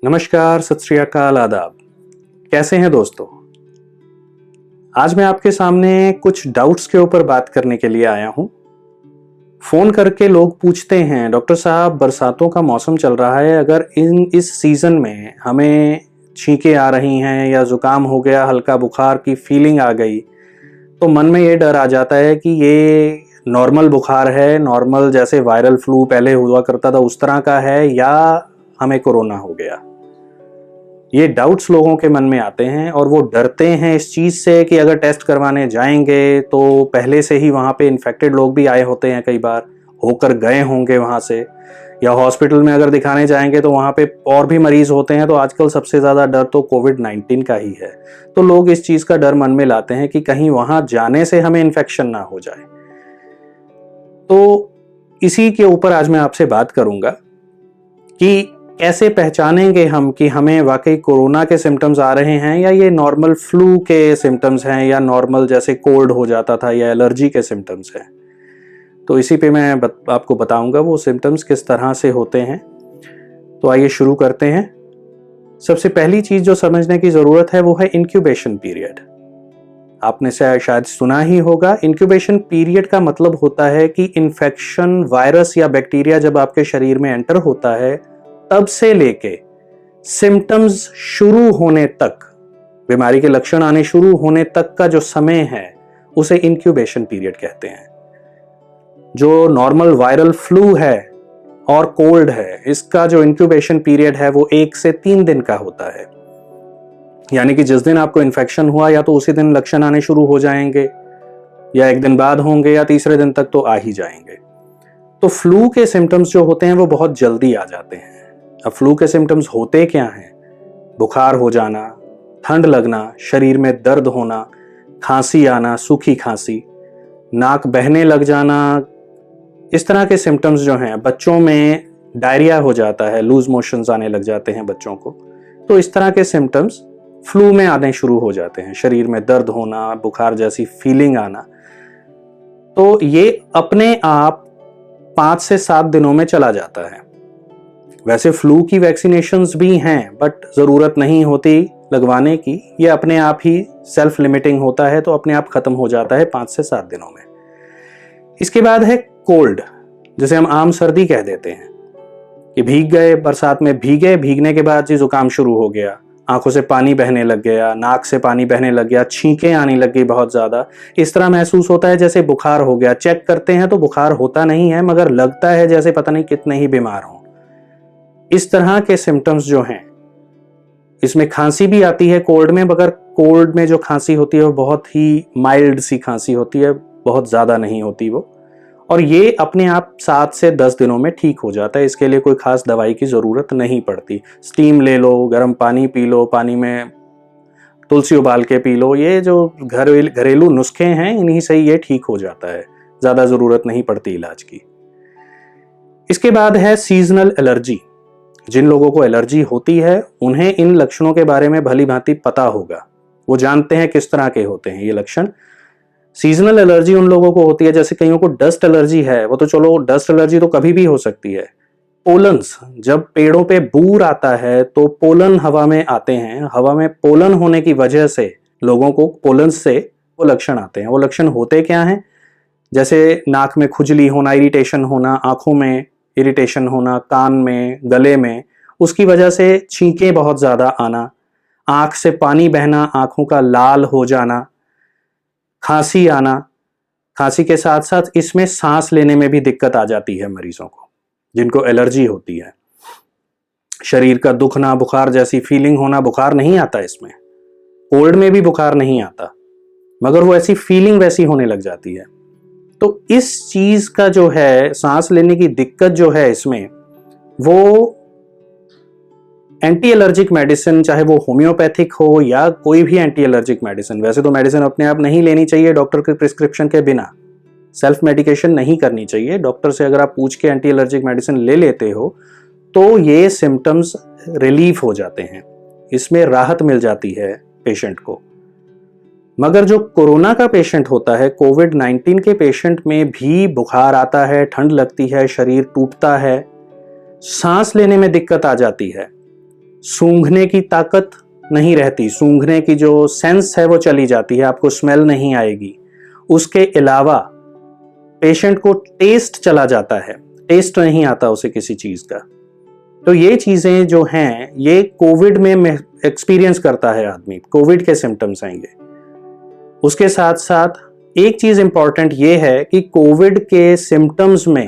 नमस्कार, सत श्री अकाल, आदाब। कैसे हैं दोस्तों? आज मैं आपके सामने कुछ डाउट्स के ऊपर बात करने के लिए आया हूं। फोन करके लोग पूछते हैं, डॉक्टर साहब बरसातों का मौसम चल रहा है, अगर इस सीजन में हमें छींकें आ रही हैं या जुकाम हो गया, हल्का बुखार की फीलिंग आ गई, तो मन में ये डर आ जाता है कि ये नॉर्मल बुखार है, नॉर्मल जैसे वायरल फ्लू पहले हुआ करता था उस तरह का है, या हमें कोरोना हो गया। ये डाउट्स लोगों के मन में आते हैं और वो डरते हैं इस चीज़ से कि अगर टेस्ट करवाने जाएंगे तो पहले से ही वहाँ पे इन्फेक्टेड लोग भी आए होते हैं, कई बार होकर गए होंगे वहाँ से, या हॉस्पिटल में अगर दिखाने जाएंगे तो वहाँ पे और भी मरीज होते हैं। तो आजकल सबसे ज़्यादा डर तो कोविड-19 का ही है। तो लोग इस चीज़ का डर मन में लाते हैं कि कहीं वहाँ जाने से हमें इन्फेक्शन ना हो जाए। तो इसी के ऊपर आज मैं आपसे बात करूँगा कि कैसे पहचानेंगे हम कि हमें वाकई कोरोना के सिम्टम्स आ रहे हैं या ये नॉर्मल फ्लू के सिम्टम्स हैं, या नॉर्मल जैसे कोल्ड हो जाता था या एलर्जी के सिम्टम्स हैं। तो इसी पे मैं आपको बताऊंगा वो सिम्टम्स किस तरह से होते हैं। तो आइए शुरू करते हैं। सबसे पहली चीज जो समझने की जरूरत है वो है इंक्यूबेशन पीरियड। आपने शायद सुना ही होगा। इंक्यूबेशन पीरियड का मतलब होता है कि इन्फेक्शन, वायरस या बैक्टीरिया जब आपके शरीर में एंटर होता है तब से लेके सिम्टम्स शुरू होने तक, बीमारी के लक्षण आने शुरू होने तक का जो समय है उसे इंक्यूबेशन पीरियड कहते हैं। जो नॉर्मल वायरल फ्लू है और कोल्ड है, इसका जो इंक्यूबेशन पीरियड है वो 1 से 3 दिन का होता है। यानी कि जिस दिन आपको इन्फेक्शन हुआ या तो उसी दिन लक्षण आने शुरू हो जाएंगे, या 1 दिन बाद होंगे, या तीसरे दिन तक तो आ ही जाएंगे। तो फ्लू के सिम्टम्स जो होते हैं वो बहुत जल्दी आ जाते हैं। अब फ्लू के सिम्टम्स होते क्या हैं? बुखार हो जाना, ठंड लगना, शरीर में दर्द होना, खांसी आना, सूखी खांसी, नाक बहने लग जाना, इस तरह के सिम्टम्स जो हैं। बच्चों में डायरिया हो जाता है, लूज मोशंस आने लग जाते हैं बच्चों को। तो इस तरह के सिम्टम्स फ्लू में आने शुरू हो जाते हैं। शरीर में दर्द होना, बुखार जैसी फीलिंग आना। तो ये अपने आप 5 से 7 दिनों में चला जाता है। वैसे फ्लू की वैक्सीनेशंस भी हैं, बट ज़रूरत नहीं होती लगवाने की। ये अपने आप ही सेल्फ लिमिटिंग होता है, तो अपने आप खत्म हो जाता है 5 से 7 दिनों में। इसके बाद है कोल्ड, जिसे हम आम सर्दी कह देते हैं। कि भीग गए, बरसात में भीगे, भीगने के बाद जी जुकाम शुरू हो गया, आंखों से पानी बहने लग गया, नाक से पानी बहने लग गया, छींकें आने लग गई बहुत ज़्यादा। इस तरह महसूस होता है जैसे बुखार हो गया। चेक करते हैं तो बुखार होता नहीं है, मगर लगता है जैसे पता नहीं कितने ही बीमार हों। इस तरह के सिम्टम्स जो हैं, इसमें खांसी भी आती है कोल्ड में, मगर कोल्ड में जो खांसी होती है वो बहुत ही माइल्ड सी खांसी होती है, बहुत ज़्यादा नहीं होती वो। और ये अपने आप 7 से 10 दिनों में ठीक हो जाता है। इसके लिए कोई खास दवाई की ज़रूरत नहीं पड़ती। स्टीम ले लो, गर्म पानी पी लो, पानी में तुलसी उबाल के पी लो। ये जो घरेलू नुस्खे हैं, इन्हीं से ये ठीक हो जाता है, ज़्यादा ज़रूरत नहीं पड़ती इलाज की। इसके बाद है सीजनल एलर्जी। जिन लोगों को एलर्जी होती है उन्हें इन लक्षणों के बारे में भली भांति पता होगा। वो जानते हैं किस तरह के होते हैं ये लक्षण। सीजनल एलर्जी उन लोगों को होती है, जैसे कईयों को डस्ट एलर्जी है, वो तो चलो डस्ट एलर्जी तो कभी भी हो सकती है। पोलन्स, जब पेड़ों पे बूर आता है तो पोलन हवा में आते हैं। हवा में पोलन होने की वजह से लोगों को पोलन्स से वो लक्षण आते हैं। वो लक्षण होते क्या हैं? जैसे नाक में खुजली होना, इरिटेशन होना, आंखों में इरिटेशन होना, कान में, गले में, उसकी वजह से छींकें बहुत ज़्यादा आना, आंख से पानी बहना, आंखों का लाल हो जाना, खांसी आना। खांसी के साथ साथ इसमें सांस लेने में भी दिक्कत आ जाती है मरीजों को जिनको एलर्जी होती है। शरीर का दुखना, बुखार जैसी फीलिंग होना। बुखार नहीं आता इसमें, कोल्ड में भी बुखार नहीं आता, मगर वो ऐसी फीलिंग वैसी होने लग जाती है। तो इस चीज का जो है, सांस लेने की दिक्कत जो है इसमें, वो एंटी एलर्जिक मेडिसिन, चाहे वो होम्योपैथिक हो या कोई भी एंटी एलर्जिक मेडिसिन, वैसे तो मेडिसिन अपने आप नहीं लेनी चाहिए डॉक्टर के प्रिस्क्रिप्शन के बिना। सेल्फ मेडिकेशन नहीं करनी चाहिए। डॉक्टर से अगर आप पूछ के एंटी एलर्जिक मेडिसिन ले लेते हो तो ये सिम्टम्स रिलीफ हो जाते हैं, इसमें राहत मिल जाती है पेशेंट को। मगर जो कोरोना का पेशेंट होता है, कोविड-19 के पेशेंट में भी बुखार आता है, ठंड लगती है, शरीर टूटता है, सांस लेने में दिक्कत आ जाती है। सूंघने की ताकत नहीं रहती, सूंघने की जो सेंस है वो चली जाती है, आपको स्मेल नहीं आएगी। उसके अलावा पेशेंट को टेस्ट चला जाता है, टेस्ट नहीं आता उसे किसी चीज का। तो ये चीजें जो हैं ये कोविड में एक्सपीरियंस करता है आदमी, कोविड के सिम्टम्स आएंगे। उसके साथ साथ एक चीज इंपॉर्टेंट ये है कि कोविड के सिम्टम्स में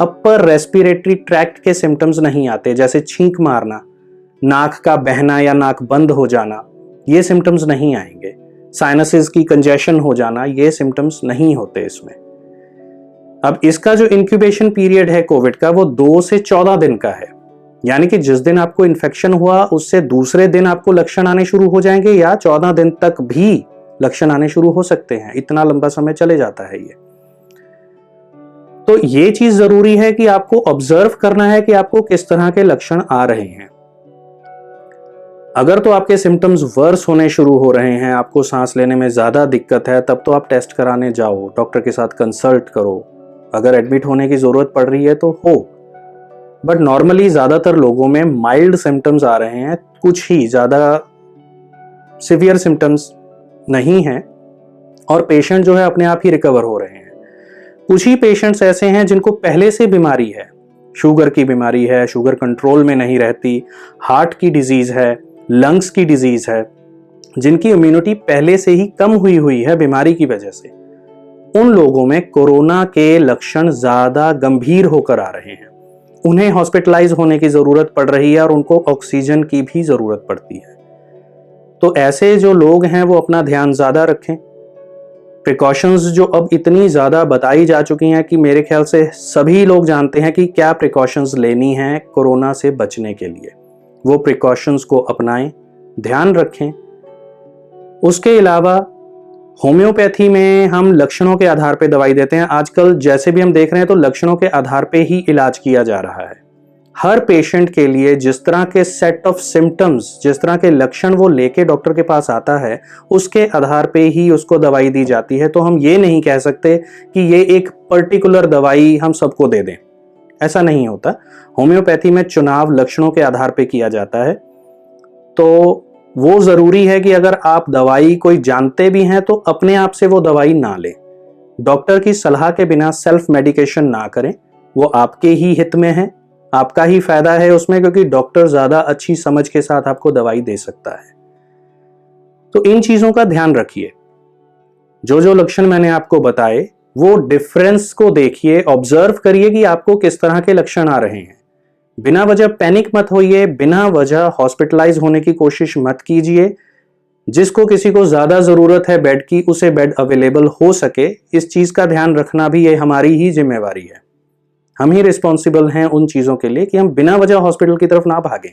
अपर रेस्पिरेटरी ट्रैक्ट के सिम्टम्स नहीं आते, जैसे छींक मारना, नाक का बहना या नाक बंद हो जाना, ये सिम्टम्स नहीं आएंगे। साइनसेस की कंजेशन हो जाना, ये सिम्टम्स नहीं होते इसमें। अब इसका जो इंक्यूबेशन पीरियड है कोविड का वो 2 से 14 दिन का है, यानी कि जिस दिन आपको इन्फेक्शन हुआ उससे दूसरे दिन आपको लक्षण आने शुरू हो जाएंगे या 14 दिन तक भी लक्षण आने शुरू हो सकते हैं, इतना लंबा समय चले जाता है ये। तो ये चीज जरूरी है कि आपको ऑब्जर्व करना है कि आपको किस तरह के लक्षण आ रहे हैं। अगर तो आपके सिम्टम्स वर्स होने शुरू हो रहे हैं, आपको सांस लेने में ज्यादा दिक्कत है, तब तो आप टेस्ट कराने जाओ, डॉक्टर के साथ कंसल्ट करो। अगर एडमिट होने की जरूरत पड़ रही है तो हो, बट नॉर्मली ज्यादातर लोगों में माइल्ड सिम्टम्स आ रहे हैं, कुछ ही, ज्यादा सिवियर सिम्टम्स नहीं हैं, और पेशेंट जो है अपने आप ही रिकवर हो रहे हैं। कुछ ही पेशेंट्स ऐसे हैं जिनको पहले से बीमारी है, शुगर की बीमारी है, शुगर कंट्रोल में नहीं रहती, हार्ट की डिजीज है, लंग्स की डिजीज है, जिनकी इम्यूनिटी पहले से ही कम हुई है बीमारी की वजह से। उन लोगों में कोरोना के लक्षण ज्यादा गंभीर होकर आ रहे हैं, उन्हें हॉस्पिटलाइज होने की जरूरत पड़ रही है और उनको ऑक्सीजन की भी जरूरत पड़ती है। तो ऐसे जो लोग हैं वो अपना ध्यान ज्यादा रखें। प्रिकॉशंस जो अब इतनी ज्यादा बताई जा चुकी हैं कि मेरे ख्याल से सभी लोग जानते हैं कि क्या प्रिकॉशंस लेनी हैं कोरोना से बचने के लिए, वो प्रिकॉशंस को अपनाएं, ध्यान रखें। उसके अलावा होम्योपैथी में हम लक्षणों के आधार पर दवाई देते हैं। आजकल जैसे भी हम देख रहे हैं तो लक्षणों के आधार पर ही इलाज किया जा रहा है। हर पेशेंट के लिए जिस तरह के सेट ऑफ सिम्टम्स, जिस तरह के लक्षण वो लेके डॉक्टर के पास आता है, उसके आधार पे ही उसको दवाई दी जाती है। तो हम ये नहीं कह सकते कि ये एक पर्टिकुलर दवाई हम सबको दे दें, ऐसा नहीं होता। होम्योपैथी में चुनाव लक्षणों के आधार पे किया जाता है। तो वो जरूरी है कि अगर आप दवाई कोई जानते भी हैं तो अपने आप से वो दवाई ना लें, डॉक्टर की सलाह के बिना सेल्फ मेडिकेशन ना करें। वो आपके ही हित में है, आपका ही फायदा है उसमें, क्योंकि डॉक्टर ज्यादा अच्छी समझ के साथ आपको दवाई दे सकता है। तो इन चीजों का ध्यान रखिए। जो जो लक्षण मैंने आपको बताए वो डिफरेंस को देखिए, ऑब्जर्व करिए कि आपको किस तरह के लक्षण आ रहे हैं। बिना वजह पैनिक मत होइए, बिना वजह हॉस्पिटलाइज होने की कोशिश मत कीजिए। जिसको किसी को ज्यादा जरूरत है बेड की, उसे बेड अवेलेबल हो सके, इस चीज का ध्यान रखना भी ये हमारी ही जिम्मेवारी है। हम ही रिस्पॉन्सिबल हैं उन चीजों के लिए कि हम बिना वजह हॉस्पिटल की तरफ ना भागें।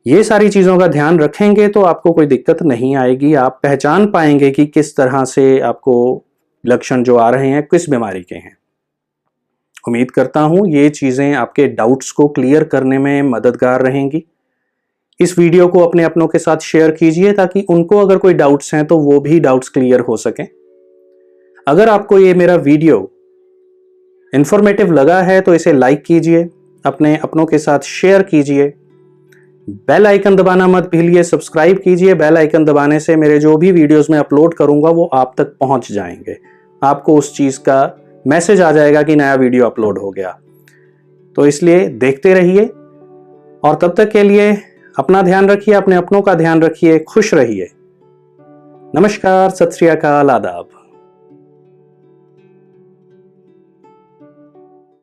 ये सारी चीजों का ध्यान रखेंगे तो आपको कोई दिक्कत नहीं आएगी। आप पहचान पाएंगे कि किस तरह से आपको लक्षण जो आ रहे हैं किस बीमारी के हैं। उम्मीद करता हूं ये चीजें आपके डाउट्स को क्लियर करने में मददगार रहेंगी। इस वीडियो को अपने अपनों के साथ शेयर कीजिए ताकि उनको अगर कोई डाउट्स हैं तो वो भी डाउट्स क्लियर हो सकें। अगर आपको ये मेरा वीडियो इंफॉर्मेटिव लगा है तो इसे लाइक कीजिए, अपने अपनों के साथ शेयर कीजिए, बेल आइकन दबाना मत भूलिए, सब्सक्राइब कीजिए। बेल आइकन दबाने से मेरे जो भी वीडियोस मैं अपलोड करूंगा वो आप तक पहुंच जाएंगे, आपको उस चीज का मैसेज आ जाएगा कि नया वीडियो अपलोड हो गया। तो इसलिए देखते रहिए और तब तक के लिए अपना ध्यान रखिए, अपने अपनों का ध्यान रखिए, खुश रहिए। नमस्कार, सत श्री अकाल, आदाब।